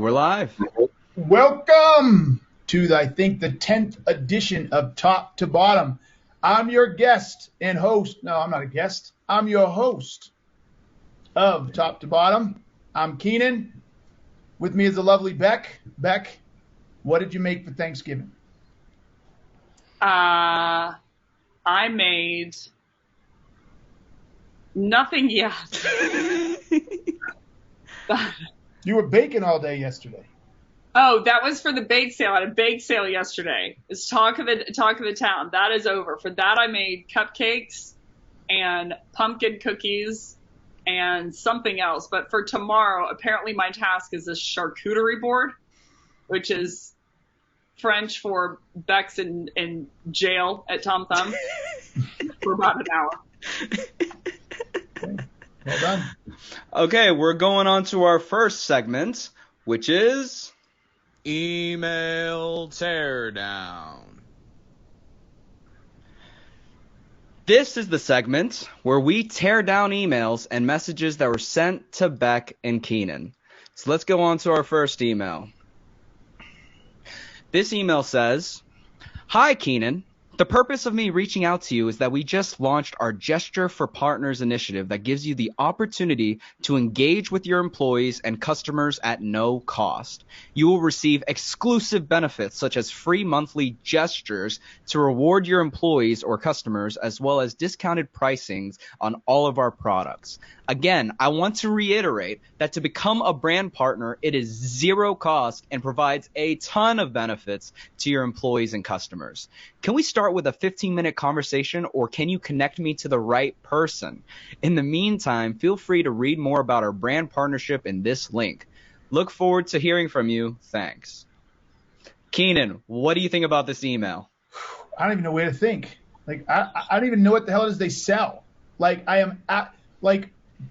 we're live. Welcome to, I think, the 10th edition of Top to Bottom. I'm your guest and host. No, I'm not a guest. I'm your host of Top to Bottom. I'm Keenan. With me is the lovely Becc. Becc, what did you make for Thanksgiving? I made nothing yet. You were baking all day yesterday. Oh, that was for the bake sale. I had a bake sale yesterday. It's talk of the town. That is over. For that, I made cupcakes and pumpkin cookies and something else. But for tomorrow, apparently my task is a charcuterie board, which is French for Beck's in jail at Tom Thumb for about an hour. Well done. Okay, we're going on to our first segment, which is Email Teardown. This is the segment where we tear down emails and messages that were sent to Becc and Keenan. So let's go on to our first email. This email says, "Hi, Keenan. The purpose of me reaching out to you is that we just launched our Gesture for Partners initiative that gives you the opportunity to engage with your employees and customers at no cost. You will receive exclusive benefits such as free monthly gestures to reward your employees or customers, as well as discounted pricings on all of our products. Again, I want to reiterate that to become a brand partner, it is zero cost and provides a ton of benefits to your employees and customers. Can we start with a 15-minute conversation, or can you connect me to the right person? In the meantime, feel free to read more about our brand partnership in this link. Look forward to hearing from you. Thanks." Keenan, what do you think about this email? I don't even know where to think. I don't even know what the hell it is they sell.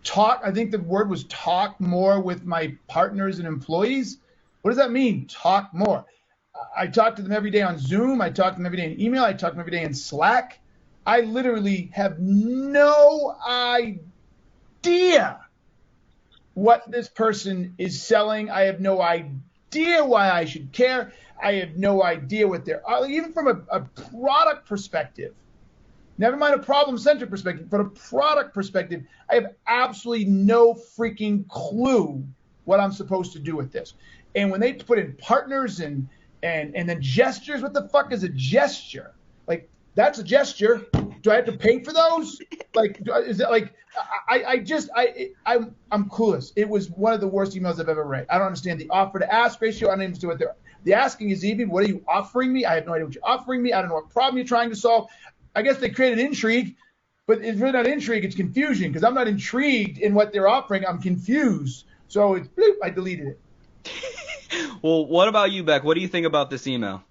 Talk, I think the word was talk more with my partners and employees. What does that mean, talk more? I talk to them every day on Zoom. I talk to them every day in email. I talk to them every day in Slack. I literally have no idea what this person is selling. I have no idea why I should care. I have no idea what they're, even from a product perspective. Never mind a problem-centric perspective, but a product perspective, I have absolutely no freaking clue what I'm supposed to do with this. And when they put in partners and then gestures, what the fuck is a gesture? Like, that's a gesture. Do I have to pay for those? Is it like, I'm clueless. It was one of the worst emails I've ever read. I don't understand the offer to ask ratio. I don't understand what the asking is even. What are you offering me? I have no idea what you're offering me. I don't know what problem you're trying to solve. I guess they created intrigue, but it's really not intrigue, it's confusion, because I'm not intrigued in what they're offering, I'm confused. So it's bloop, I deleted it. Well, what about you, Becc? What do you think about this email?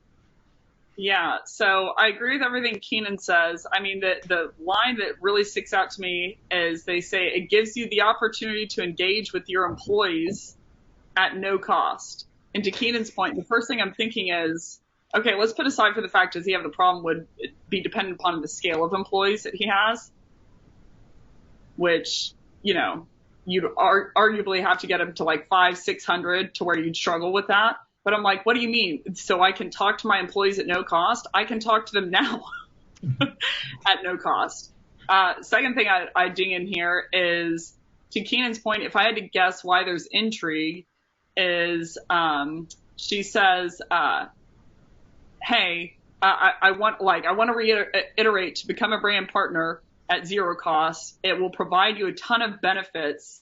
Yeah, so I agree with everything Keenan says. I mean, the line that really sticks out to me is they say it gives you the opportunity to engage with your employees at no cost. And to Keenan's point, the first thing I'm thinking is, okay, let's put aside for the fact does he have the problem would be dependent upon the scale of employees that he has, which, you know, you'd arguably have to get him to like 500-600 to where you'd struggle with that. But I'm like, what do you mean? So I can talk to my employees at no cost? I can talk to them now at no cost. Second thing I ding in here is, to Keenan's point, if I had to guess why there's intrigue, is she says, hey, I want to reiterate, to become a brand partner at zero cost, it will provide you a ton of benefits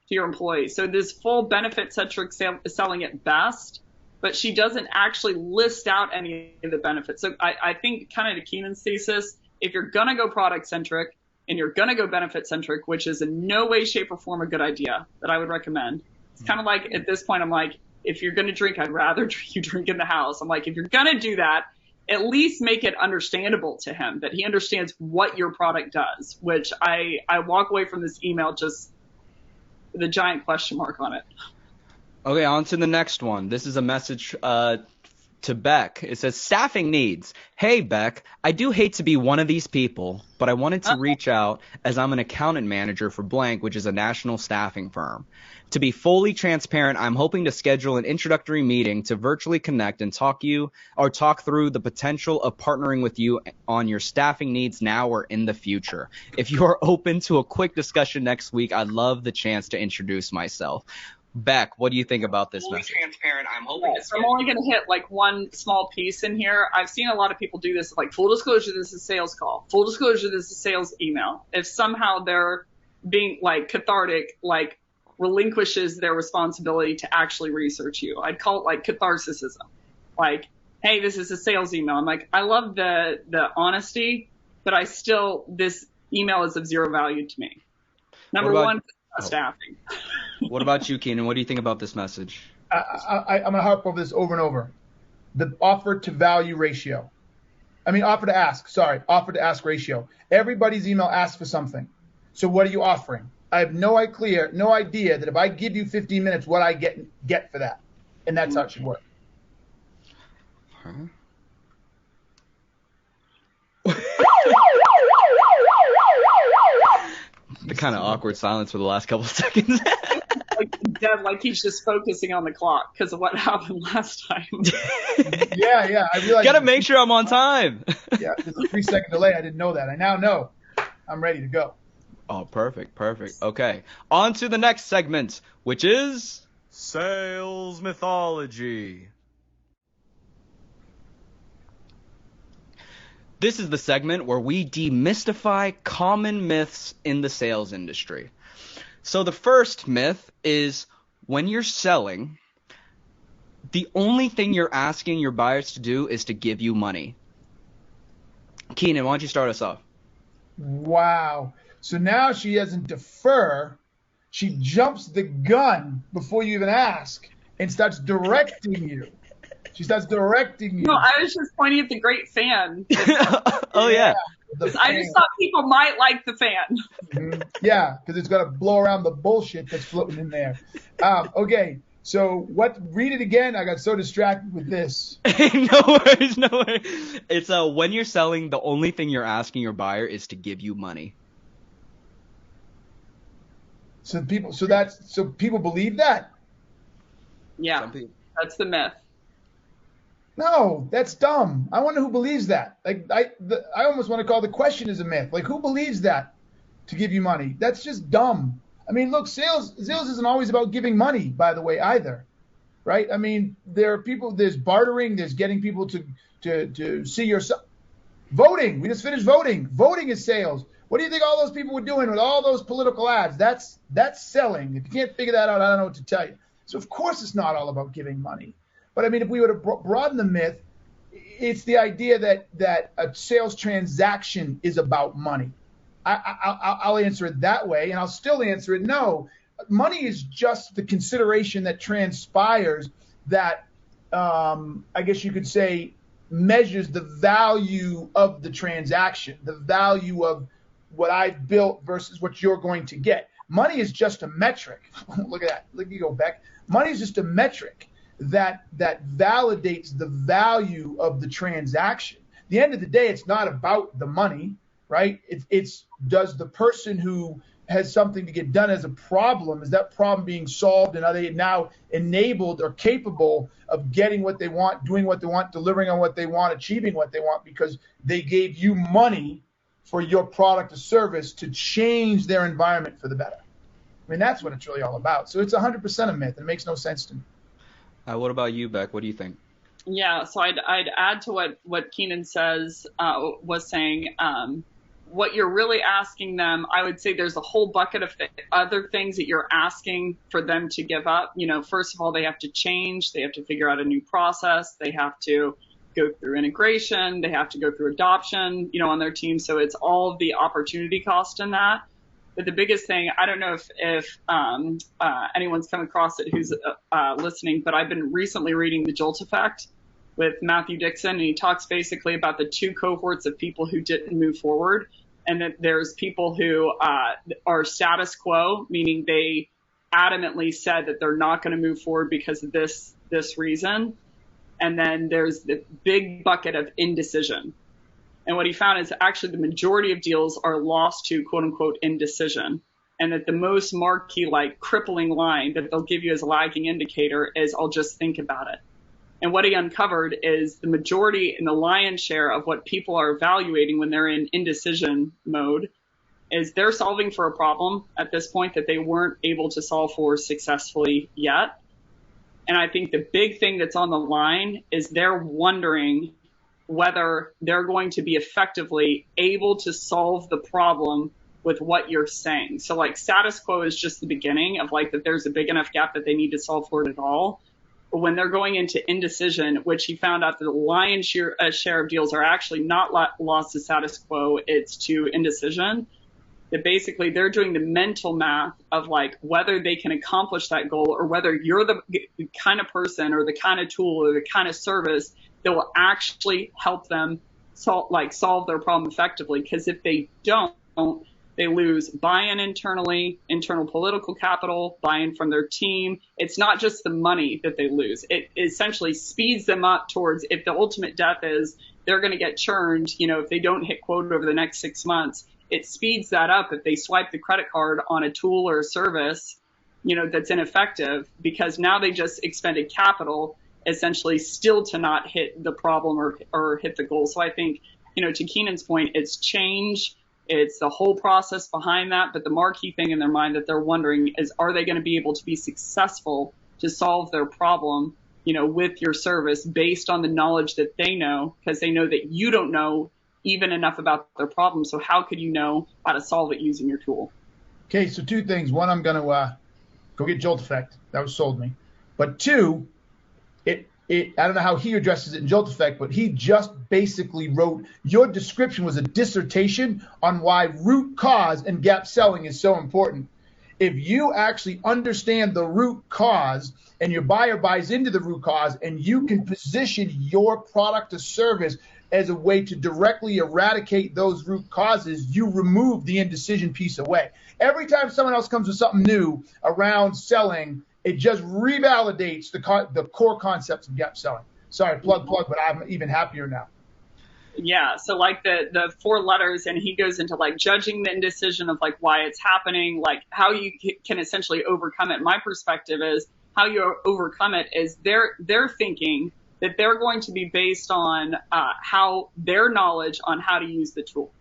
to your employees. So this full benefit-centric selling at best, but she doesn't actually list out any of the benefits. So I think, kind of to Keenan's thesis, if you're going to go product-centric and you're going to go benefit-centric, which is in no way, shape, or form a good idea that I would recommend. It's kind of like, at this point, I'm like, if you're going to drink, I'd rather you drink in the house. I'm like, if you're going to do that, at least make it understandable to him, that he understands what your product does, which I walk away from this email just with a giant question mark on it. Okay, on to the next one. This is a message to Becc. It says, staffing needs. Hey, Becc, I do hate to be one of these people, but I wanted to reach out as I'm an accountant manager for blank, which is a national staffing firm. To be fully transparent, I'm hoping to schedule an introductory meeting to virtually connect and talk through the potential of partnering with you on your staffing needs now or in the future. If you are open to a quick discussion next week, I'd love the chance to introduce myself. Becc, what do you think about this message? Transparent. I'm only going to hit like one small piece in here. I've seen a lot of people do this, like full disclosure, this is a sales call. Full disclosure, this is a sales email. If somehow they're being like cathartic, like relinquishes their responsibility to actually research you. I'd call it like catharsism. Like, hey, this is a sales email. I'm like, I love the honesty, but this email is of zero value to me. Number one, staffing. What about you, Keenan? What do you think about this message? I'm going to harp over this over and over. The offer to value ratio. Offer to ask ratio. Everybody's email asks for something. So what are you offering? I have no idea that if I give you 15 minutes, what I get for that. And that's how it should work. Huh? The kind of awkward silence for the last couple of seconds. Like he's just focusing on the clock because of what happened last time. Yeah. I realized. Gotta make sure I'm on time. Yeah, there's a 3-second delay. I didn't know that. I now know. I'm ready to go. Oh, perfect. Okay, on to the next segment, which is Sales Mythology. This is the segment where we demystify common myths in the sales industry. So the first myth is when you're selling, the only thing you're asking your buyers to do is to give you money. Keenan, why don't you start us off? Wow. So now she doesn't defer. She jumps the gun before you even ask and starts directing you. She starts directing you. No, I was just pointing at the great fan. Oh, yeah. I just thought people might like the fan. Mm-hmm. Yeah, because it's going to blow around the bullshit that's floating in there. Okay, so read it again. I got so distracted with this. No worries. It's when you're selling, the only thing you're asking your buyer is to give you money. So people believe that? Yeah, that's the myth. No, that's dumb. I wonder who believes that. Like I almost want to call the question as a myth. Like who believes that to give you money? That's just dumb. Look, sales isn't always about giving money, by the way, either. Right? There are people, there's bartering, there's getting people to see your voting. We just finished voting. Voting is sales. What do you think all those people were doing with all those political ads? That's selling. If you can't figure that out, I don't know what to tell you. So of course it's not all about giving money. But if we were to broaden the myth, it's the idea that a sales transaction is about money. I'll answer it that way, and I'll still answer it no. Money is just the consideration that transpires that, I guess you could say, measures the value of the transaction, the value of what I've built versus what you're going to get. Money is just a metric. Look at that. Look at you go, Becc. Money is just a metric that validates the value of the transaction. At the end of the day, it's not about the money, right? It's does the person who has something to get done as a problem, is that problem being solved, and are they now enabled or capable of getting what they want, doing what they want, delivering on what they want, achieving what they want because they gave you money for your product or service to change their environment for the better. That's what it's really all about. So it's 100% a myth, and it makes no sense to me. What about you, Becc? What do you think? Yeah, so I'd add to what Keenan was saying. What you're really asking them, I would say there's a whole bucket of other things that you're asking for them to give up. First of all, they have to change. They have to figure out a new process. They have to go through integration. They have to go through adoption, on their team. So it's all of the opportunity cost in that. But the biggest thing, I don't know if anyone's come across it who's listening, but I've been recently reading The Jolt Effect with Matthew Dixon, and he talks basically about the two cohorts of people who didn't move forward, and that there's people who are status quo, meaning they adamantly said that they're not going to move forward because of this reason. And then there's the big bucket of indecision. And what he found is actually the majority of deals are lost to quote unquote indecision. And that the most marquee, like crippling line that they'll give you as a lagging indicator is, I'll just think about it. And what he uncovered is the majority and the lion's share of what people are evaluating when they're in indecision mode is they're solving for a problem at this point that they weren't able to solve for successfully yet. And I think the big thing that's on the line is they're wondering whether they're going to be effectively able to solve the problem with what you're saying. So like status quo is just the beginning of like that there's a big enough gap that they need to solve for it at all. But when they're going into indecision, which he found out that the lion's share of deals are actually not lost to status quo, it's to indecision, that basically they're doing the mental math of like whether they can accomplish that goal or whether you're the kind of person or the kind of tool or the kind of service that will actually help them solve their problem effectively. Because if they don't, they lose buy-in internally, internal political capital, buy-in from their team. It's not just the money that they lose. It essentially speeds them up towards, if the ultimate death is they're going to get churned, if they don't hit quota over the next 6 months, it speeds that up if they swipe the credit card on a tool or a service, that's ineffective, because now they just expended capital essentially still to not hit the problem or hit the goal. So I think, to Keenan's point, it's change. It's the whole process behind that. But the marquee thing in their mind that they're wondering is, are they going to be able to be successful to solve their problem, with your service based on the knowledge that they know, because they know that you don't know even enough about their problem. So how could you know how to solve it using your tool? Okay, so two things. One, I'm going to go get Jolt Effect. That was sold me. But two, I don't know how he addresses it in Jolt Effect, but he just basically wrote, your description was a dissertation on why root cause and gap selling is so important. If you actually understand the root cause and your buyer buys into the root cause, and you can position your product or service as a way to directly eradicate those root causes, you remove the indecision piece away. Every time someone else comes with something new around selling, it just revalidates the core concepts of gap selling. Sorry, plug, but I'm even happier now. Yeah, so like the 4 letters, and he goes into like judging the indecision of like why it's happening, like how you can essentially overcome it. My perspective is how you overcome it is they're thinking that they're going to be based on how their knowledge on how to use the tool,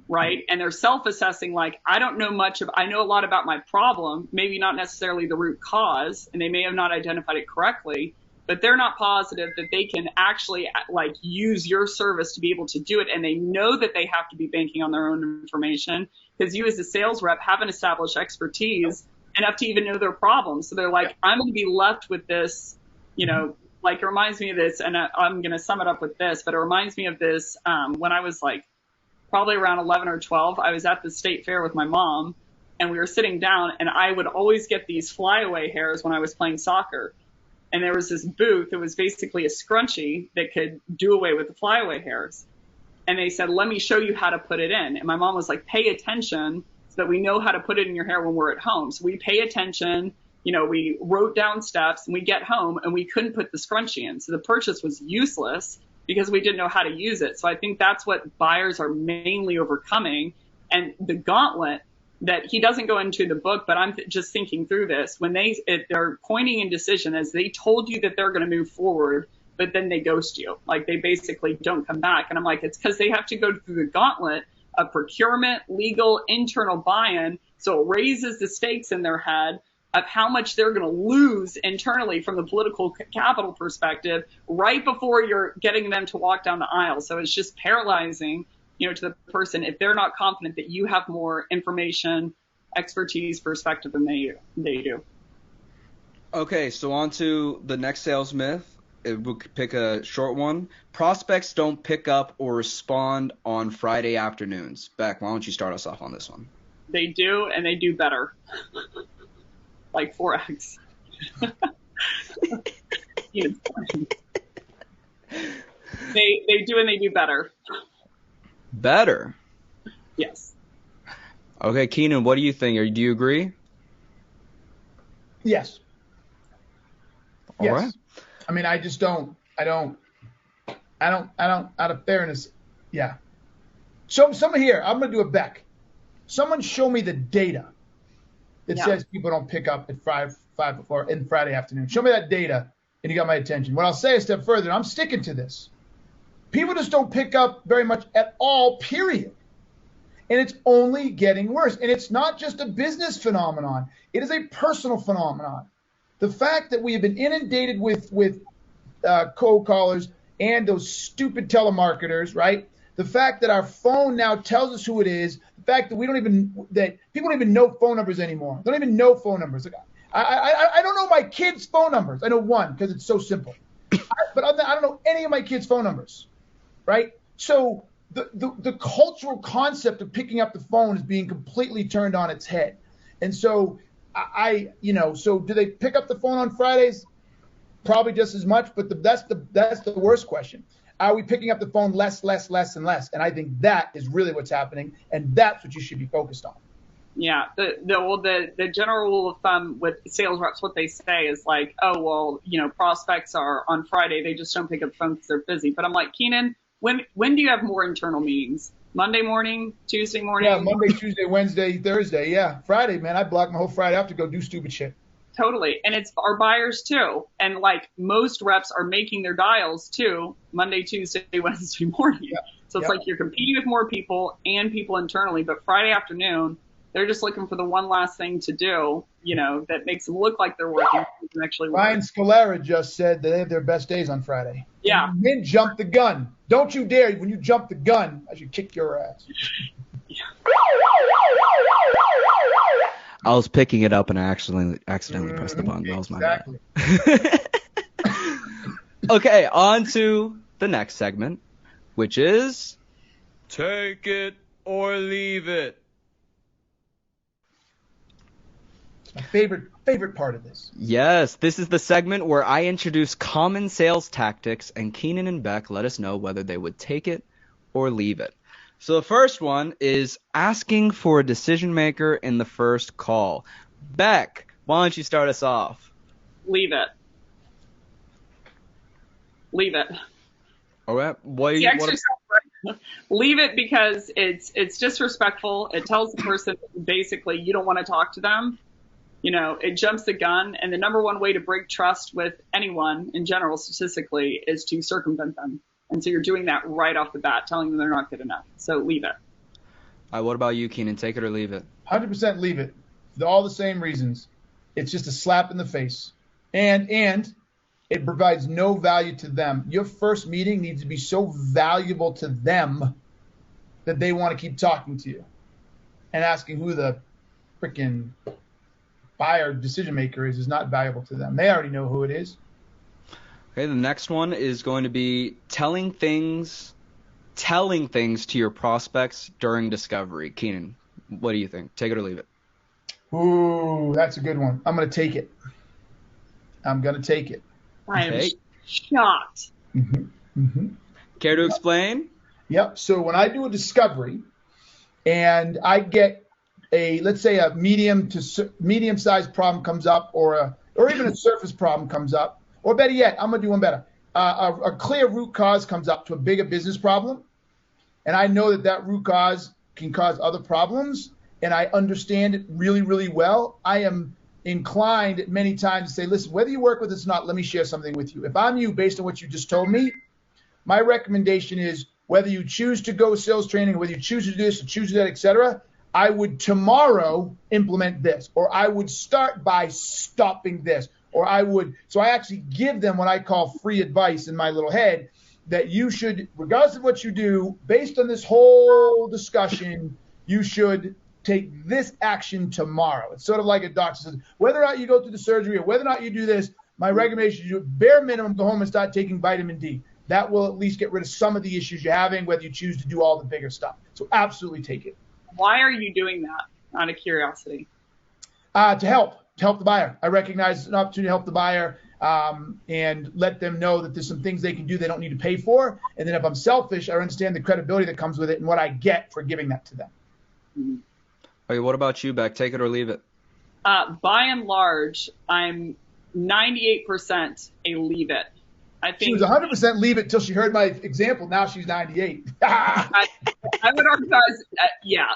right? And they're self-assessing, like, I know a lot about my problem, maybe not necessarily the root cause, and they may have not identified it correctly, but they're not positive that they can actually like use your service to be able to do it. And they know that they have to be banking on their own information, because you as a sales rep haven't established expertise enough to even know their problem. So they're like, I'm going to be left with this, like it reminds me of this, and I'm going to sum it up with this, but it reminds me of this when I was like probably around 11 or 12, I was at the state fair with my mom, and we were sitting down, and I would always get these flyaway hairs when I was playing soccer. And there was this booth that was basically a scrunchie that could do away with the flyaway hairs. And they said, let me show you how to put it in. And my mom was like, pay attention so that we know how to put it in your hair when we're at home. So we pay attention. We wrote down steps, and we get home and we couldn't put the scrunchie in. So the purchase was useless because we didn't know how to use it. So I think that's what buyers are mainly overcoming. And the gauntlet that he doesn't go into the book, but I'm just thinking through this, when they're coining indecision as they told you that they're going to move forward, but then they ghost you. Like they basically don't come back. And I'm like, it's because they have to go through the gauntlet of procurement, legal, internal buy-in. So it raises the stakes in their head of how much they're going to lose internally from the political capital perspective right before you're getting them to walk down the aisle. So it's just paralyzing, to the person if they're not confident that you have more information, expertise, perspective than they do. Okay, so on to the next sales myth. We'll pick a short one. Prospects don't pick up or respond on Friday afternoons. Becc, why don't you start us off on this one? They do, and they do better. Like 4x. They do, and they do better. Better? Yes. Okay, Keenan, what do you think? Do you agree? Yes. All right. I mean, I just don't. I don't, out of fairness, yeah. So someone here, I'm going to do a Becc. Someone show me the data that says people don't pick up at 5 before in Friday afternoon. Show me that data, and you got my attention. What I'll say a step further, and I'm sticking to this. People just don't pick up very much at all, period. And it's only getting worse. And it's not just a business phenomenon. It is a personal phenomenon. The fact that we have been inundated with cold callers and those stupid telemarketers, right? The fact that our phone now tells us who it is. The fact that people don't even know phone numbers anymore. They don't even know phone numbers. Like, I don't know my kids' phone numbers. I know one because it's so simple. But I don't know any of my kids' phone numbers, right? So the cultural concept of picking up the phone is being completely turned on its head. And so so do they pick up the phone on Fridays? Probably just as much, but that's the worst question. Are we picking up the phone less, and less? And I think that is really what's happening, and that's what you should be focused on. Yeah, the general rule of thumb with sales reps, what they say is like, oh, well, prospects are on Friday, they just don't pick up the phone because they're busy. But I'm like, Keenan, when do you have more internal meetings? Monday morning, Tuesday morning? Yeah, Monday, Tuesday, Wednesday, Thursday. Yeah, Friday, man, I block my whole Friday off to go do stupid shit. Totally. And it's our buyers too. And like most reps are making their dials too, Monday, Tuesday, Wednesday morning. Yeah. So it's like you're competing with more people and people internally, but Friday afternoon, they're just looking for the one last thing to do, that makes them look like they're working. Actually Ryan Scalera just said that they have their best days on Friday. Yeah. Then jump the gun. Don't you dare. When you jump the gun, I should kick your ass. Yeah. I was picking it up and I accidentally pressed the button. That was my bad. Okay, on to the next segment, which is Take it or leave it. My favorite part of this. Yes, this is the segment where I introduce common sales tactics, and Keenan and Becc let us know whether they would take it or leave it. So the first one is asking for a decision maker in the first call. Becc, why don't you start us off? Leave it. Leave it. All right. Leave it because it's disrespectful. It tells the person basically you don't want to talk to them. It jumps the gun, and the number one way to break trust with anyone in general, statistically, is to circumvent them. And so you're doing that right off the bat, telling them they're not good enough. So leave it. All right, what about you, Keenan? Take it or leave it? 100% leave it. For all the same reasons. It's just a slap in the face. And it provides no value to them. Your first meeting needs to be so valuable to them that they want to keep talking to you and asking who the freaking buyer decision maker is not valuable to them. They already know who it is. Okay, the next one is going to be telling things to your prospects during discovery. Keenan, what do you think? Take it or leave it? Ooh, that's a good one. I'm going to take it. I am shocked. Care to explain? Yep. So when I do a discovery and I get let's say a medium-sized problem comes up, or even a surface problem comes up, or better yet, I'm going to do one better. A clear root cause comes up to a bigger business problem, and I know that root cause can cause other problems, and I understand it really, really well. I am inclined many times to say, listen, whether you work with us or not, let me share something with you. If I'm you, based on what you just told me, my recommendation is whether you choose to go sales training, or whether you choose to do this or choose to do that, etc., I would tomorrow implement this, or I would start by stopping this, or I would. So I actually give them what I call free advice in my little head that you should, regardless of what you do, based on this whole discussion, you should take this action tomorrow. It's sort of like a doctor says, whether or not you go through the surgery or whether or not you do this, my recommendation is you bare minimum go home and start taking vitamin D. That will at least get rid of some of the issues you're having, whether you choose to do all the bigger stuff. So absolutely take it. Why are you doing that, out of curiosity? To help the buyer. I recognize it's an opportunity to help the buyer and let them know that there's some things they can do they don't need to pay for. And then if I'm selfish, I understand the credibility that comes with it and what I get for giving that to them. Mm-hmm. Okay, what about you, Becc? Take it or leave it? By and large, I'm 98% a leave it. I think She was 100% leave it till she heard my example. Now she's 98. I would argue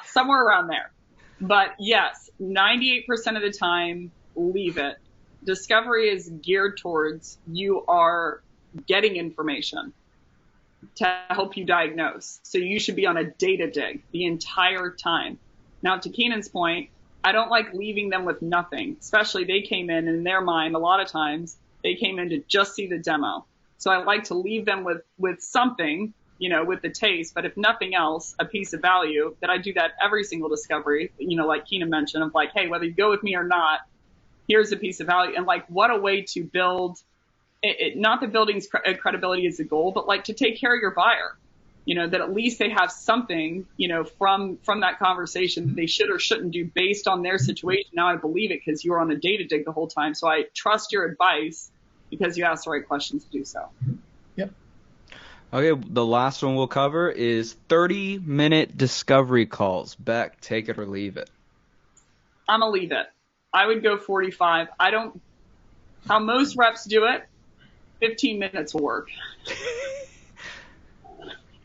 somewhere around there. But yes, 98% of the time, leave it. Discovery is geared towards you are getting information to help you diagnose. So you should be on a data dig the entire time. Now, to Keenan's point, I don't like leaving them with nothing, especially they came in their mind, a lot of times, they came in to just see the demo. So I like to leave them with something, with the taste, but if nothing else, a piece of value. That I do that every single discovery, like Keenan mentioned, of like, hey, whether you go with me or not, here's a piece of value. And like, what a way to build it, not that building's credibility is the goal, but like to take care of your buyer, that at least they have something, from that conversation that they should or shouldn't do based on their situation. Now I believe it because you were on a data dig the whole time. So I trust your advice because you asked the right questions to do so. Yep. Okay, the last one we'll cover is 30-minute discovery calls. Becc, take it or leave it. I'm going to leave it. I would go 45. How most reps do it, 15 minutes will work.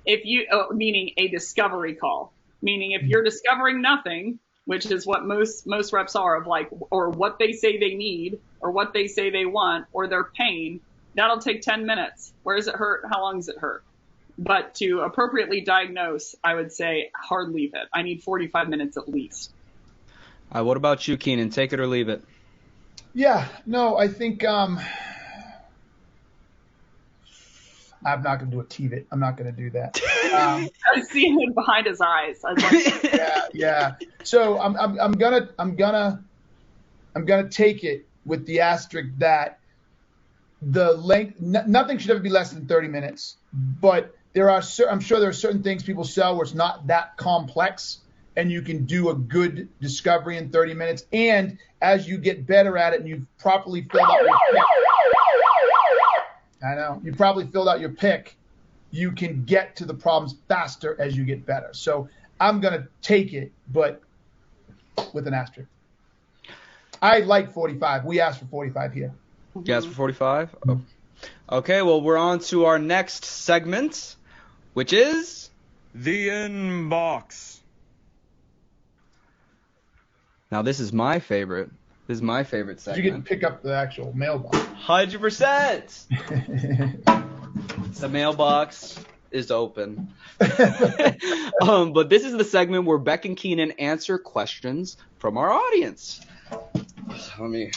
Meaning a discovery call, meaning if you're discovering nothing, which is what most reps are of like, or what they say they need, or what they say they want, or their pain, that'll take 10 minutes. Where does it hurt? How long does it hurt? But to appropriately diagnose, I would say hard leave it. I need 45 minutes at least. What about you, Keenan? Take it or leave it? Yeah, no, I think I'm not going to do a TVIT. I'm not going to do that. I see him behind his eyes. I was like, yeah. So I'm gonna take it with the asterisk that the length, nothing should ever be less than 30 minutes. But I'm sure there are certain things people sell where it's not that complex, and you can do a good discovery in 30 minutes. And as you get better at it, and you've properly filled out your pick, you probably filled out your pick, you can get to the problems faster as you get better. So I'm going to take it, but with an asterisk. I like 45. We asked for 45 here. You asked for 45? Oh. Okay, well, we're on to our next segment, which is The Inbox. Now, this is my favorite. This is my favorite segment. You get to pick up the actual mailbox. 100%. The mailbox is open. But this is the segment where Becc and Keenan answer questions from our audience. Let me...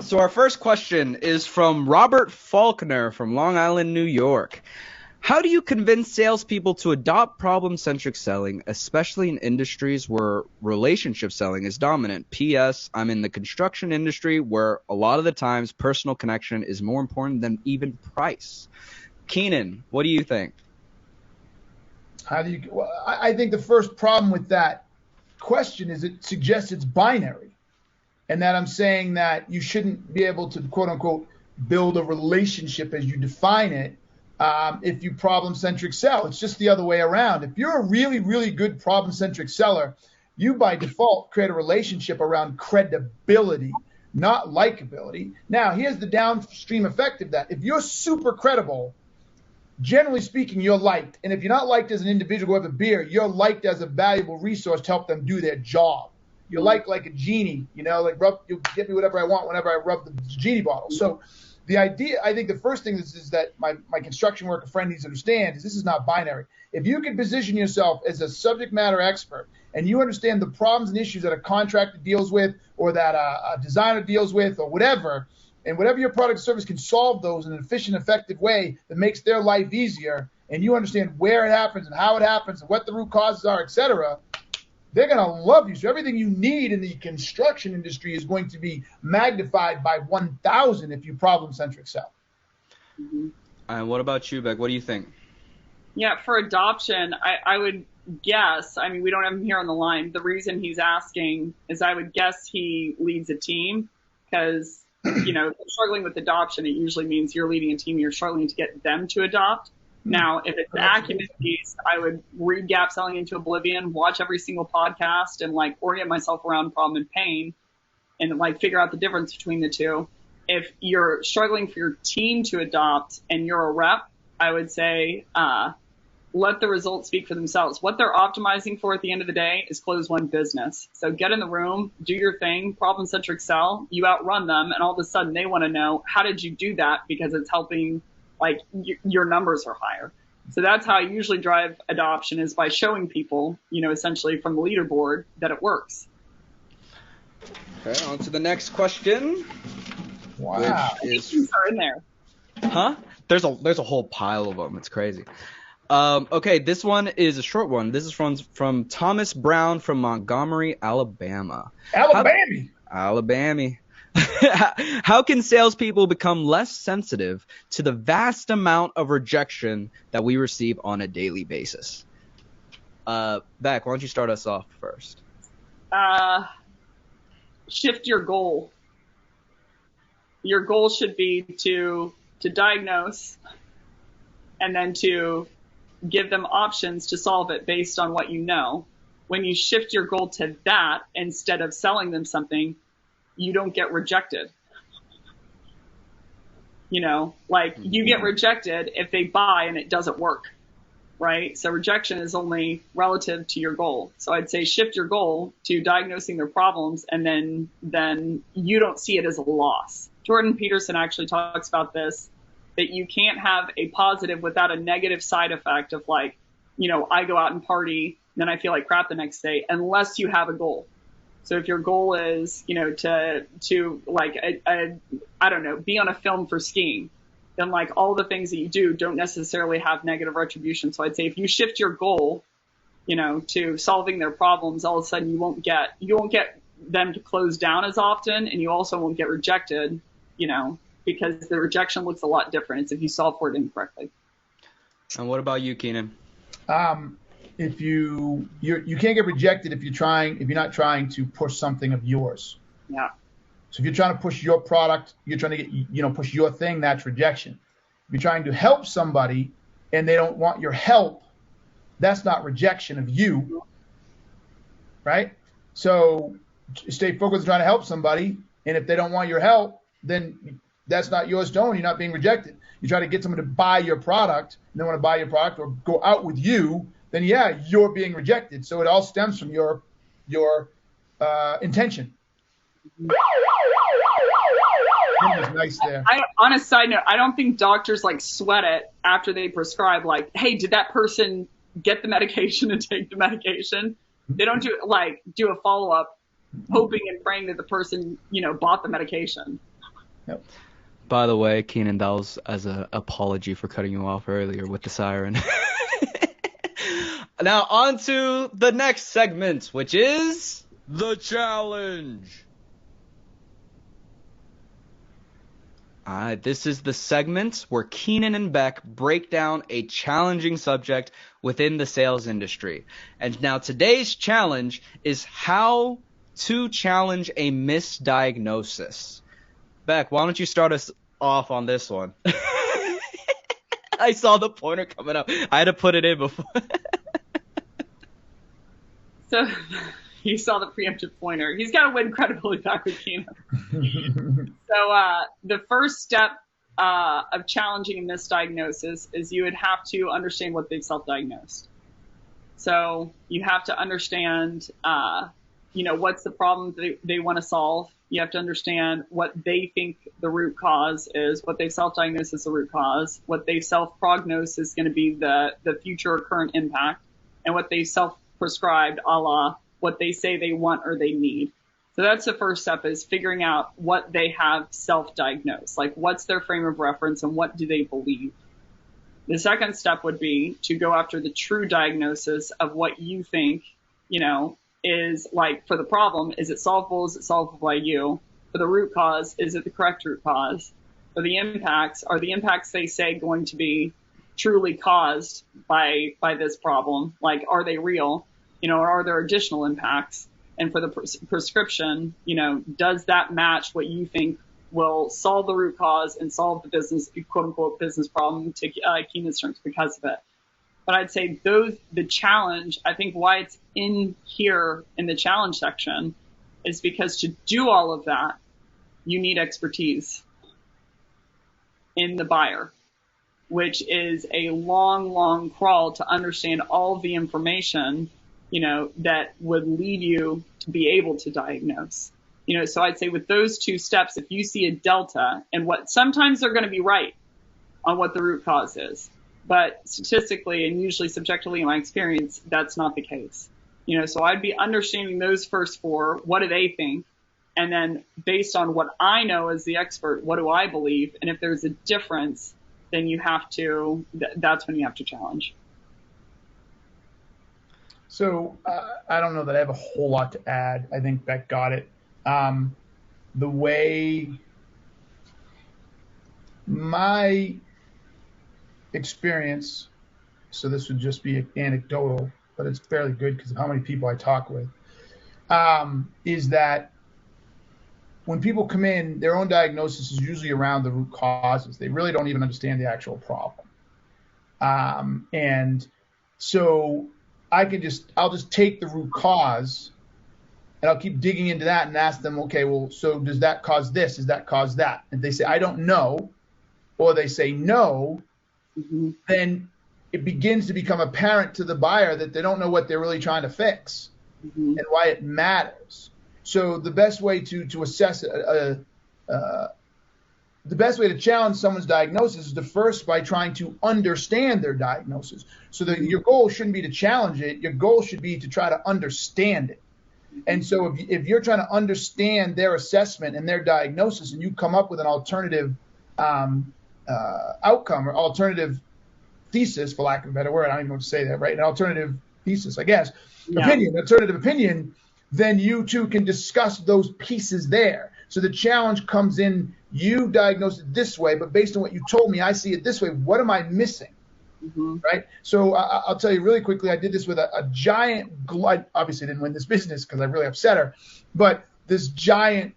So our first question is from Robert Faulkner from Long Island, New York. How do you convince salespeople to adopt problem-centric selling, especially in industries where relationship selling is dominant? P.S. I'm in the construction industry where a lot of the times personal connection is more important than even price. Keenan, what do you think? I think the first problem with that question is it suggests it's binary, and that I'm saying that you shouldn't be able to, quote unquote, build a relationship as you define it if you problem-centric sell. It's just the other way around. If you're a really, really good problem-centric seller, you by default create a relationship around credibility, not likability. Now, here's the downstream effect of that. If you're super credible, generally speaking, you're liked. And if you're not liked as an individual who have a beer, you're liked as a valuable resource to help them do their job. You're liked like a genie, like you get me whatever I want whenever I rub the genie bottle. So the idea, I think the first thing is that my construction worker friend needs to understand is this is not binary. If you can position yourself as a subject matter expert and you understand the problems and issues that a contractor deals with or that a designer deals with or whatever, and whatever your product or service can solve those in an efficient, effective way that makes their life easier, and you understand where it happens and how it happens and what the root causes are, et cetera, they're going to love you. So everything you need in the construction industry is going to be magnified by 1,000 if you problem-centric sell. Mm-hmm. And what about you, Becc? What do you think? Yeah, for adoption, I would guess, we don't have him here on the line. The reason he's asking is I would guess he leads a team because, struggling with adoption, it usually means you're leading a team, you're struggling to get them to adopt. Now, if it's the acumen piece, I would read Gap Selling into Oblivion, watch every single podcast, and orient myself around problem and pain. and like figure out the difference between the two. If you're struggling for your team to adopt and you're a rep, I would say, let the results speak for themselves. What they're optimizing for at the end of the day is close one business. So get in the room, do your thing, problem-centric sell, you outrun them, and all of a sudden they want to know, how did you do that? Because it's helping, like, your numbers are higher. So that's how I usually drive adoption, is by showing people, essentially from the leaderboard, that it works. Okay, on to the next question. Wow. Which is, are in there. Huh? There's a whole pile of them. It's crazy. Okay, this one is a short one. This is from Thomas Brown from Montgomery, Alabama. Alabama. How can salespeople become less sensitive to the vast amount of rejection that we receive on a daily basis? Becc, why don't you start us off first? Shift your goal. Your goal should be to diagnose and then to give them options to solve it based on what you know. When you shift your goal to that instead of selling them something, you don't get rejected. You get rejected if they buy and it doesn't work, right? So rejection is only relative to your goal. So I'd say shift your goal to diagnosing their problems, and then you don't see it as a loss. Jordan Peterson actually talks about this, that you can't have a positive without a negative side effect of like, I go out and party, then I feel like crap the next day, unless you have a goal. So if your goal is, to like, I don't know, be on a film for skiing, then like all the things that you do don't necessarily have negative retribution. So I'd say if you shift your goal, to solving their problems, all of a sudden you won't get them to close down as often, and you also won't get rejected, because the rejection looks a lot different. It's if you solve for it incorrectly. And what about you, Keenan? If you can't get rejected if you're not trying to push something of yours. Yeah. So if you're trying to push your product, you're trying to get, push your thing, that's rejection. If you're trying to help somebody and they don't want your help, that's not rejection of you, right? So stay focused on trying to help somebody, and if they don't want your help, then that's not your stone. You're not being rejected. You try to get someone to buy your product, and they want to buy your product or go out with you, then yeah, you're being rejected. So it all stems from your intention. That was nice there. On a side note, I don't think doctors like sweat it after they prescribe, like, hey, did that person get the medication and take the medication? They don't do a follow-up hoping and praying that the person, bought the medication. Yep. By the way, Keenan, that was as an apology for cutting you off earlier with the siren. Now on to the next segment, which is the challenge. This is the segment where Keenan and Becc break down a challenging subject within the sales industry. And now today's challenge is how to challenge a misdiagnosis. Becc, why don't you start us off on this one? I saw the pointer coming up. I had to put it in before. So you saw the preemptive pointer. He's got to win credibility back with Keenan. So the first step of challenging a misdiagnosis is you would have to understand what they've self-diagnosed. So you have to understand, what's the problem they want to solve. You have to understand what they think the root cause is, what they self-diagnose as the root cause, what they self-prognose is going to be the future or current impact, and what they self-prescribed, a la what they say they want or they need. So that's the first step, is figuring out what they have self-diagnosed, like what's their frame of reference and what do they believe. The second step would be to go after the true diagnosis of what you think, is like for the problem. Is it solvable? Is it solvable by you? For the root cause, is it the correct root cause? For the impacts, are the impacts they say going to be truly caused by this problem? Like, are they real? Or are there additional impacts? And for the prescription, does that match what you think will solve the root cause and solve the business, quote unquote, business problem, to Keenan's terms, because of it? But I'd say the challenge, I think why it's in here in the challenge section, is because to do all of that, you need expertise in the buyer, which is a long, long crawl to understand all of the information, that would lead you to be able to diagnose. So I'd say with those two steps, if you see a delta, and sometimes they're going to be right on what the root cause is, but statistically and usually subjectively in my experience, that's not the case. So I'd be understanding those first four. What do they think? And then based on what I know as the expert, what do I believe? And if there's a difference, then that's when you have to challenge. So I don't know that I have a whole lot to add. I think Becc got it. The way my experience, so this would just be anecdotal, but it's fairly good because of how many people I talk with, is that when people come in, their own diagnosis is usually around the root causes. They really don't even understand the actual problem. And so I'll just take the root cause and I'll keep digging into that and ask them, okay, well, so does that cause this? Does that cause that? And they say, I don't know, or they say no, then it begins to become apparent to the buyer that they don't know what they're really trying to fix and why it matters. So the best way to assess the best way to challenge someone's diagnosis is to first by trying to understand their diagnosis. So that your goal shouldn't be to challenge it. Your goal should be to try to understand it. And so if you're trying to understand their assessment and their diagnosis, and you come up with an alternative outcome or alternative thesis, for lack of a better word, I don't even know what to say that, right? An alternative thesis, I guess, alternative opinion, then you two can discuss those pieces there. So the challenge comes in, you diagnose it this way, but based on what you told me, I see it this way. What am I missing? Right? So I'll tell you really quickly, I did this with a giant, I obviously didn't win this business because I really upset her, but this giant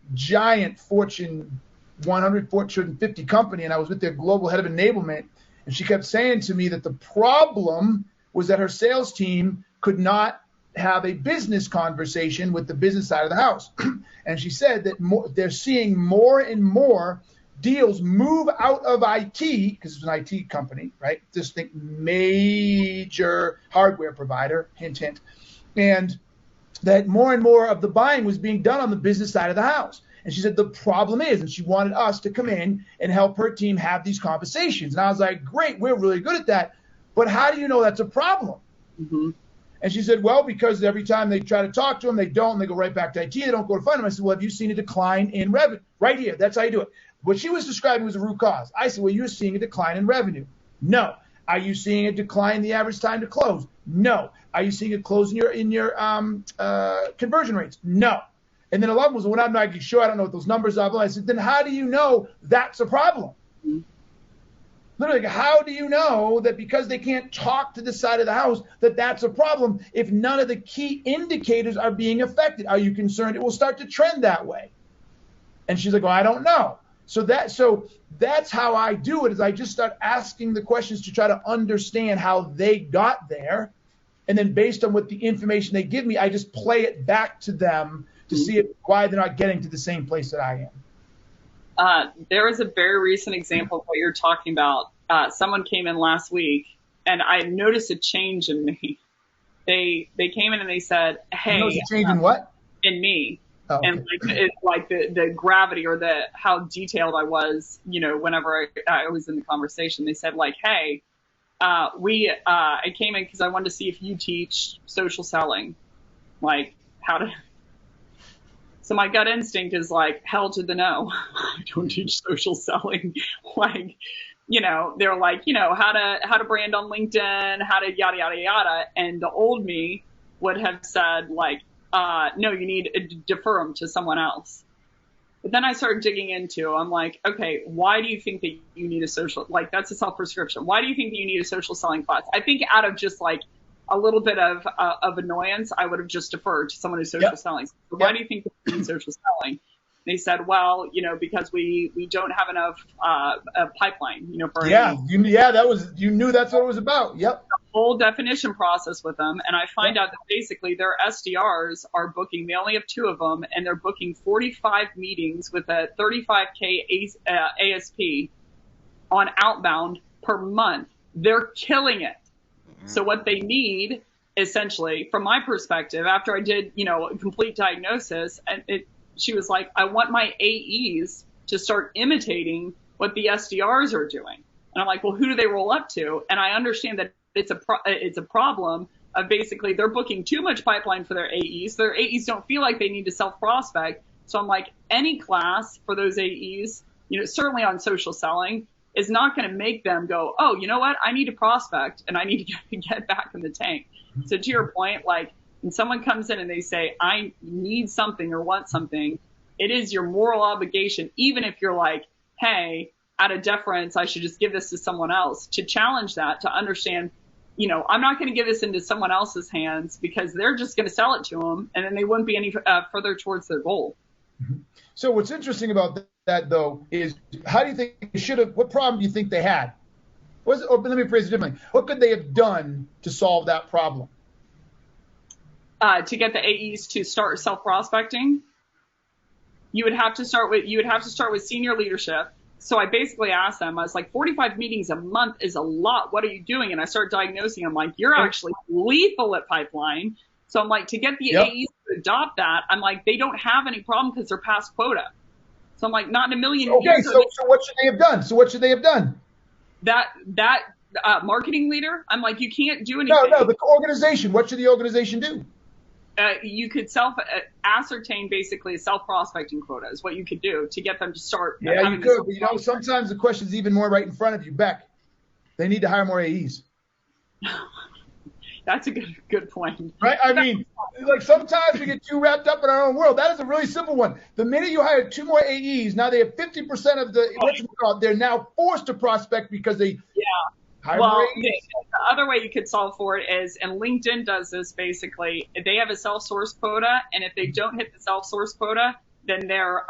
Fortune 100, Fortune 50 company, and I was with their global head of enablement, and she kept saying to me that the problem was that her sales team could not have a business conversation with the business side of the house. And she said that they're seeing more and more deals move out of IT, because it's an IT company, right? Just think major hardware provider, hint, hint. And that more and more of the buying was being done on the business side of the house. And she said the problem is, and she wanted us to come in and help her team have these conversations. And I was like, great, we're really good at that. But how do you know that's a problem? And she said, well, because every time they try to talk to them, they don't, and they go right back to IT. They don't go to find them. I said, well, have you seen a decline in revenue? Right here. That's how you do it. What she was describing was a root cause. I said, well, you're seeing a decline in revenue. No. Are you seeing a decline in the average time to close? No. Are you seeing a close in your conversion rates? No. And then a lot of them was, well, I'm not sure. I don't know what those numbers are. I said, then how do you know that's a problem? Literally, how do you know that because they can't talk to the side of the house that that's a problem if none of the key indicators are being affected? Are you concerned it will start to trend that way? And she's like, well, I don't know. So that's how I do it, is I just start asking the questions to try to understand how they got there. And then based on what the information they give me, I just play it back to them to see why they're not getting to the same place that I am. There was a very recent example of what you're talking about. Someone came in last week, and I noticed a change in me. They came in and they said, "Hey, you noticed a change in what? In me." Oh, okay. And like the gravity or how detailed I was, whenever I was in the conversation. They said like, "Hey, I came in because I wanted to see if you teach social selling, like how to." So my gut instinct is like, hell to the no. I don't teach social selling. Like, they're like, how to brand on LinkedIn, how to yada, yada, yada. And the old me would have said like, no, you need to defer them to someone else. But then I started digging into, I'm like, okay, why do you think that you need a social, like that's a self-prescription. Why do you think that you need a social selling class? I think out of just like a little bit of annoyance, I would have just deferred to someone who's social selling. So why do you think you need social selling? They said, well, because we don't have enough a pipeline, for Yeah, you knew that's what it was about. Yep. whole definition process with them, and I find out that basically their SDRs are booking, they only have 2 of them, and they're booking 45 meetings with a 35K ASP on outbound per month. They're killing it. So what they need, essentially, from my perspective, after I did, a complete diagnosis, and she was like, I want my AEs to start imitating what the SDRs are doing. And I'm like, well, who do they roll up to? And I understand that it's a problem of basically they're booking too much pipeline for their AEs. Their AEs don't feel like they need to self-prospect. So I'm like, any class for those AEs, certainly on social selling, is not going to make them go, oh, you know what? I need to prospect and I need to get back in the tank. So to your point, like when someone comes in and they say, I need something or want something, it is your moral obligation, even if you're like, hey, out of deference, I should just give this to someone else, to challenge that, to understand, I'm not going to give this into someone else's hands because they're just going to sell it to them and then they wouldn't be any further towards their goal. Mm-hmm. So what's interesting about that, though, is how do you think they should have, what problem do you think they had? Or let me phrase it differently. What could they have done to solve that problem? To get the AEs to start self-prospecting, you would have to start with senior leadership. So I basically asked them, I was like, 45 meetings a month is a lot. What are you doing? And I started diagnosing. I'm like, you're actually lethal at pipeline. So I'm like, to get the AEs to adopt that, I'm like, they don't have any problem because they're past quota. So I'm like, not in a million years. Okay, so what should they have done? That marketing leader, I'm like, you can't do anything. No, the organization. What should the organization do? You could ascertain basically a self-prospecting quota is what you could do to get them to start. Yeah, you could. But sometimes the question's even more right in front of you, Becc. They need to hire more AEs. That's a good point. Right? I mean, like sometimes we get too wrapped up in our own world. That is a really simple one. The minute you hire 2 more AEs, now they have 50% of the they're now forced to prospect because they hire more AEs. The other way you could solve for it is, and LinkedIn does this basically, they have a self-source quota, and if they don't hit the self-source quota, then they're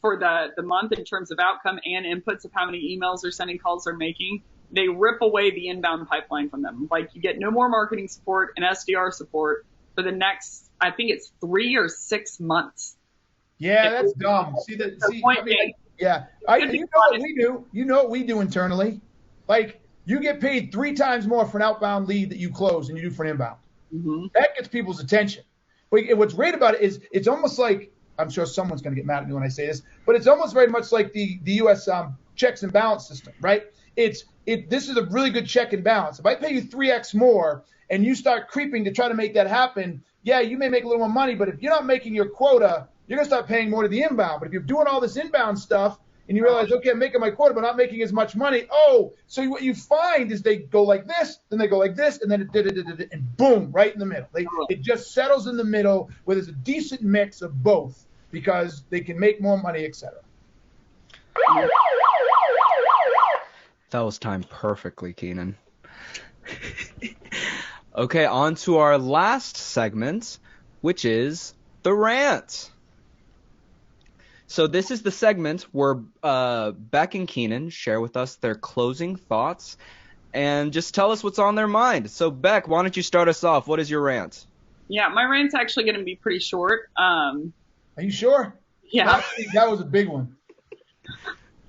for the month in terms of outcome and inputs of how many emails they're sending, calls they're making, they rip away the inbound pipeline from them. Like you get no more marketing support and SDR support for the next, I think it's 3 or 6 months. Yeah, that's dumb. You know what we do. You know what we do internally. Like you get paid 3 times more for an outbound lead that you close than you do for an inbound. Mm-hmm. That gets people's attention. But what's great about it is it's almost like, I'm sure someone's going to get mad at me when I say this, but it's almost very much like the U.S. Checks and balance system, right? This is a really good check and balance. If I pay you 3x more and you start creeping to try to make that happen, yeah, you may make a little more money, but if you're not making your quota, you're going to start paying more to the inbound. But if you're doing all this inbound stuff and you realize, okay, I'm making my quota, but not making as much money, so what you find is they go like this, then they go like this, and then and boom, right in the middle. It just settles in the middle where there's a decent mix of both because they can make more money, etc. That was timed perfectly, Keenan. Okay, on to our last segment, which is the rant. So this is the segment where Becc and Keenan share with us their closing thoughts and just tell us what's on their mind. So Becc, why don't you start us off? What is your rant? Yeah, my rant's actually going to be pretty short. Are you sure? Yeah. That was a big one.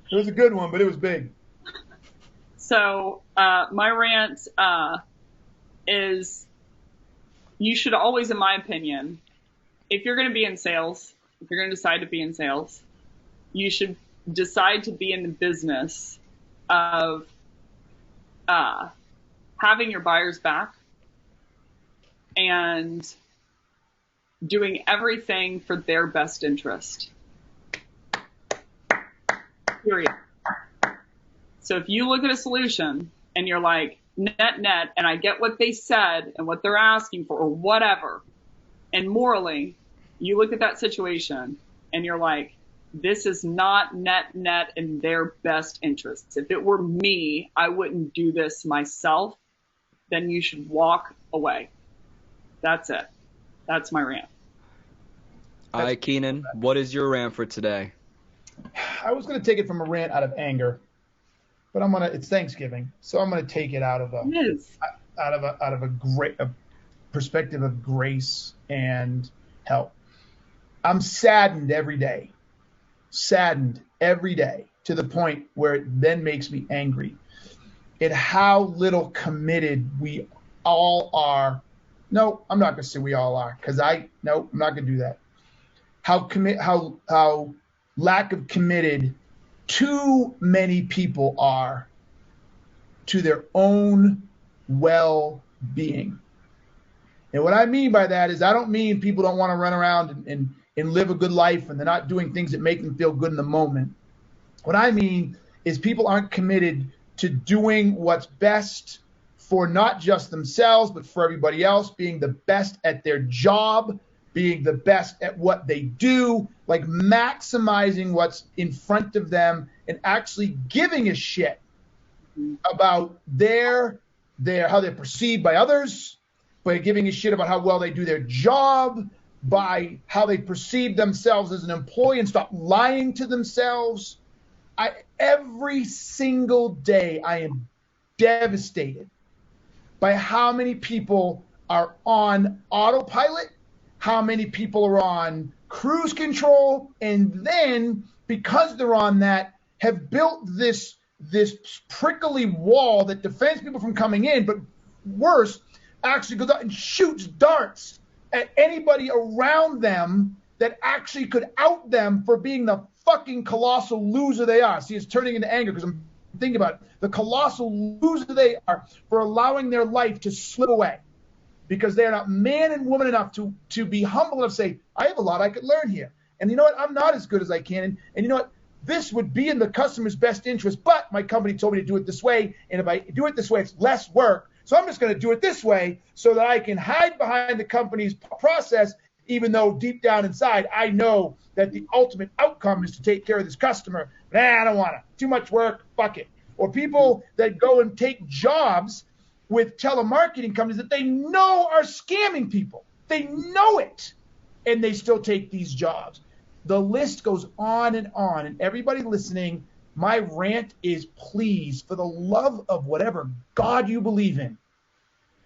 It was a good one, but it was big. So my rant is you should always, in my opinion, if you're going to be in sales, if you're going to decide to be in sales, you should decide to be in the business of having your buyers back and doing everything for their best interest. Period. So if you look at a solution and you're like, net, and I get what they said and what they're asking for or whatever, and morally, you look at that situation and you're like, this is not net in their best interests. If it were me, I wouldn't do this myself. Then you should walk away. That's it. That's my rant. All right, Keenan, what is your rant for today? I was going to take it from a rant out of anger, but it's Thanksgiving, so I'm going to take it out of a great perspective of grace and help. I'm saddened every day to the point where it then makes me angry at how little committed we all are. No, I'm not going to say we all are, because I'm not going to do that. How lack of committed too many people are to their own well-being. And what I mean by that is, I don't mean people don't want to run around and live a good life and they're not doing things that make them feel good in the moment. What I mean is people aren't committed to doing what's best for not just themselves, but for everybody else, being the best at their job, being the best at what they do, like maximizing what's in front of them and actually giving a shit about how they're perceived by others, by giving a shit about how well they do their job, by how they perceive themselves as an employee, and stop lying to themselves. Every single day I am devastated by how many people are on autopilot, how many people are on cruise control, and then because they're on that, have built this prickly wall that defends people from coming in, but worse, actually goes out and shoots darts at anybody around them that actually could out them for being the fucking colossal loser they are. See, it's turning into anger because I'm thinking about it. The colossal loser they are for allowing their life to slip away because they are not man and woman enough to be humble enough to say, I have a lot I could learn here. And you know what? I'm not as good as I can. And you know what? This would be in the customer's best interest, but my company told me to do it this way. And if I do it this way, it's less work. So I'm just going to do it this way so that I can hide behind the company's process, even though deep down inside, I know that the ultimate outcome is to take care of this customer. But I don't want it. Too much work. Fuck it. Or people that go and take jobs with telemarketing companies that they know are scamming people. They know it. And they still take these jobs. The list goes on. And everybody listening, my rant is, please, for the love of whatever God you believe in,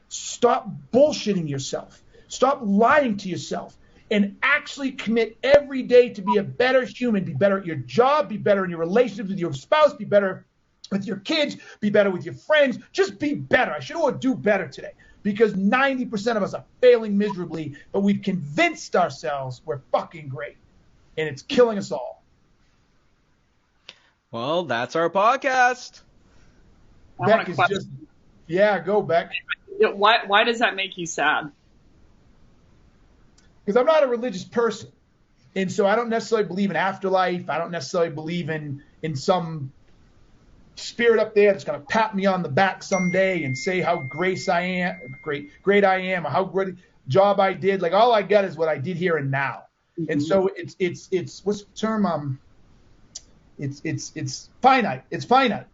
stop bullshitting yourself. Stop lying to yourself and actually commit every day to be a better human, be better at your job, be better in your relationships with your spouse, be better with your kids, be better with your friends. Just be better. I should all do better today because 90% of us are failing miserably, but we've convinced ourselves we're fucking great, and it's killing us all. Well, that's our podcast. Becc is just, yeah, go Becc. Why does that make you sad? Because I'm not a religious person. And so I don't necessarily believe in afterlife. I don't necessarily believe in some spirit up there that's going to pat me on the back someday and say how great I am, or how great a job I did. Like, all I got is what I did here and now. Mm-hmm. And so it's what's the term? It's finite. It's finite.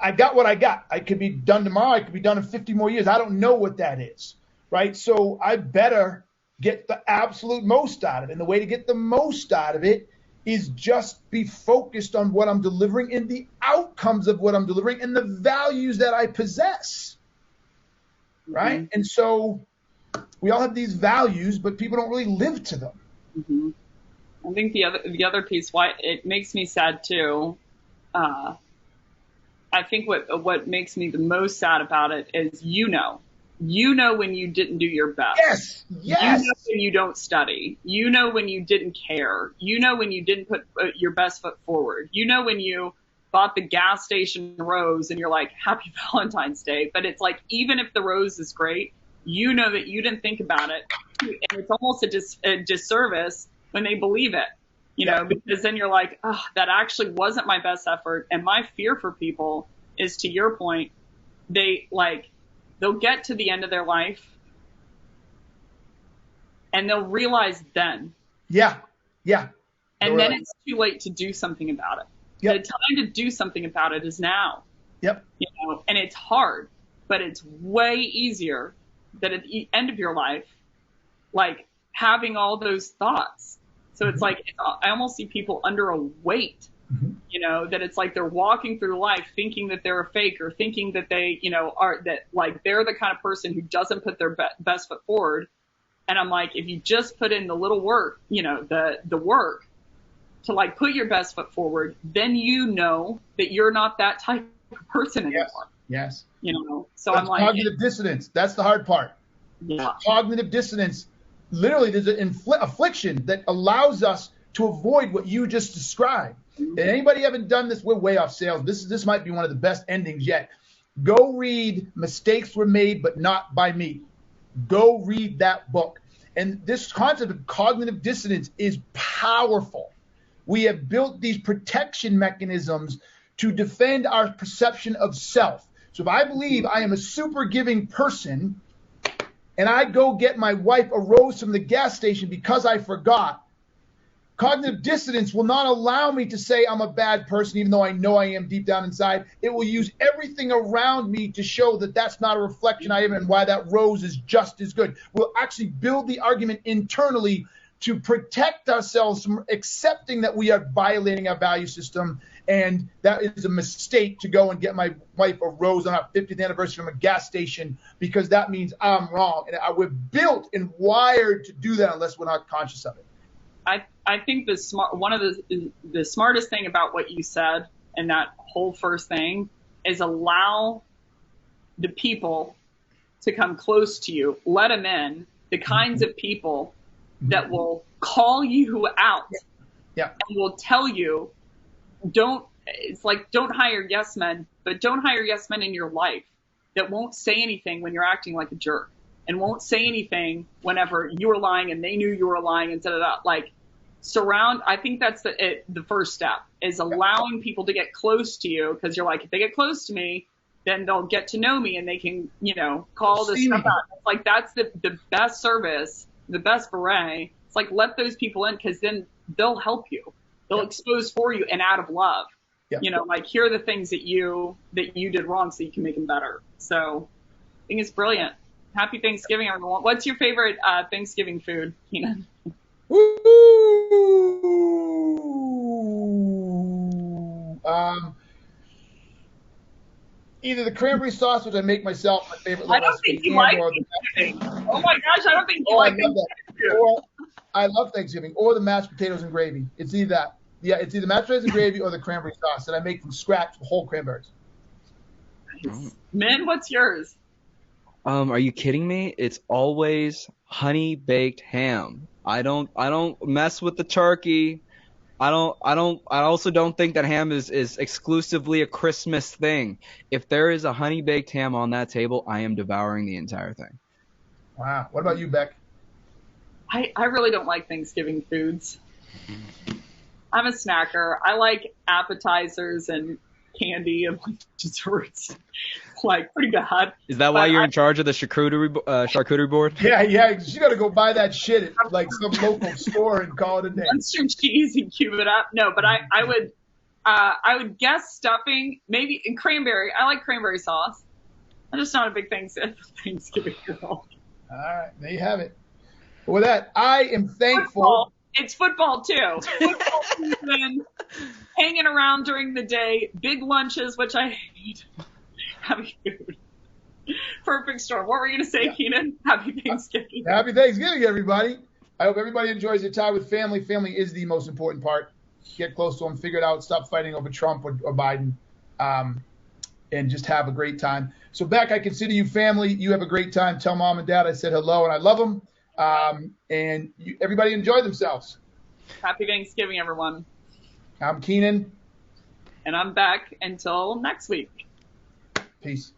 I got what I got. I could be done tomorrow. I could be done in 50 more years. I don't know what that is, right? So I better get the absolute most out of it. And the way to get the most out of it is just be focused on what I'm delivering and the outcomes of what I'm delivering and the values that I possess, right? Mm-hmm. And so we all have these values, but people don't really live to them. Mm-hmm. I think the other piece, why it makes me sad too, I think what makes me the most sad about it is you know when you didn't do your best. Yes. You know when you don't study. You know when you didn't care. You know when you didn't put your best foot forward. You know when you bought the gas station rose and you're like, Happy Valentine's Day. But it's like, even if the rose is great, you know that you didn't think about it. And it's almost a disservice when they believe it, you know, because then you're like, oh, that actually wasn't my best effort. And my fear for people is, to your point, they'll get to the end of their life and they'll realize then. Yeah. And then it's too late to do something about it. Yep. The time to do something about it is now. Yep. You know, and it's hard, but it's way easier than at the end of your life, like having all those thoughts. So it's like, I almost see people under a weight, you know, that it's like they're walking through life thinking that they're a fake, or thinking that they, you know, are that like they're the kind of person who doesn't put their best foot forward. And I'm like, if you just put in the little work, you know, the work to like put your best foot forward, then you know that you're not that type of person anymore. Yes. You know, so That's I'm like, cognitive dissonance. That's the hard part. yeah. Cognitive dissonance. Literally, there's an affliction that allows us to avoid what you just described. And anybody haven't done this, we're way off sales. This might be one of the best endings yet. Go read Mistakes Were Made But Not By Me. Go read that book. And this concept of cognitive dissonance is powerful. We have built these protection mechanisms to defend our perception of self. So if I believe I am a super giving person and I go get my wife a rose from the gas station because I forgot, cognitive dissonance will not allow me to say I'm a bad person, even though I know I am deep down inside. It will use everything around me to show that that's not a reflection I am and why that rose is just as good. We'll actually build the argument internally to protect ourselves from accepting that we are violating our value system, and that is a mistake to go and get my wife a rose on our 50th anniversary from a gas station because that means I'm wrong. And we're built and wired to do that unless we're not conscious of it. I think one of the smartest thing about what you said and that whole first thing is allow the people to come close to you, let them in, the kinds of people that will call you out and will tell you, don't hire yes men, but don't hire yes men in your life that won't say anything when you're acting like a jerk and won't say anything whenever you were lying and they knew you were lying and like surround. I think that's the first step is allowing people to get close to you, because you're like, if they get close to me, then they'll get to know me and they can, you know, call this stuff out. It's like, that's the best service, the best beret. It's like, let those people in, because then they'll help you. They'll expose for you and out of love. You know, like, here are the things that you did wrong so you can make them better. So I think it's brilliant. Happy Thanksgiving, everyone. What's your favorite Thanksgiving food, Keenan? Either the cranberry sauce, which I make myself, my favorite. I don't think you like Thanksgiving. Oh my gosh, I don't think you like Thanksgiving. Or I love Thanksgiving, or the mashed potatoes and gravy. It's either that. Yeah, it's either mashed potatoes and gravy or the cranberry sauce that I make from scratch with whole cranberries. Nice. Min, what's yours? Are you kidding me? It's always honey baked ham. I don't mess with the turkey. I also don't think that ham is exclusively a Christmas thing. If there is a honey baked ham on that table, I am devouring the entire thing. Wow. What about you, Becc? I really don't like Thanksgiving foods. I'm a snacker. I like appetizers and candy and like desserts. Like, pretty bad. Is that why you're in charge of the charcuterie board? Yeah. You got to go buy that shit at like some local store and call it a day. Monster cheese and cube it up. No, but I would guess stuffing, maybe, and cranberry. I like cranberry sauce. I'm just not a big Thanksgiving girl. All right, there you have it. But with that, I am thankful. Football. It's football too. Football season, hanging around during the day, big lunches, which I hate. Happy food. Perfect storm. What were you going to say, Keenan? Happy Thanksgiving. Happy Thanksgiving, everybody. I hope everybody enjoys their time with family. Family is the most important part. Get close to them, figure it out, stop fighting over Trump or Biden, and just have a great time. So, Becc, I consider you family. You have a great time. Tell mom and dad I said hello and I love them. And everybody enjoy themselves. Happy Thanksgiving, everyone. I'm Keenan. And I'm Becc. Until next week. Peace.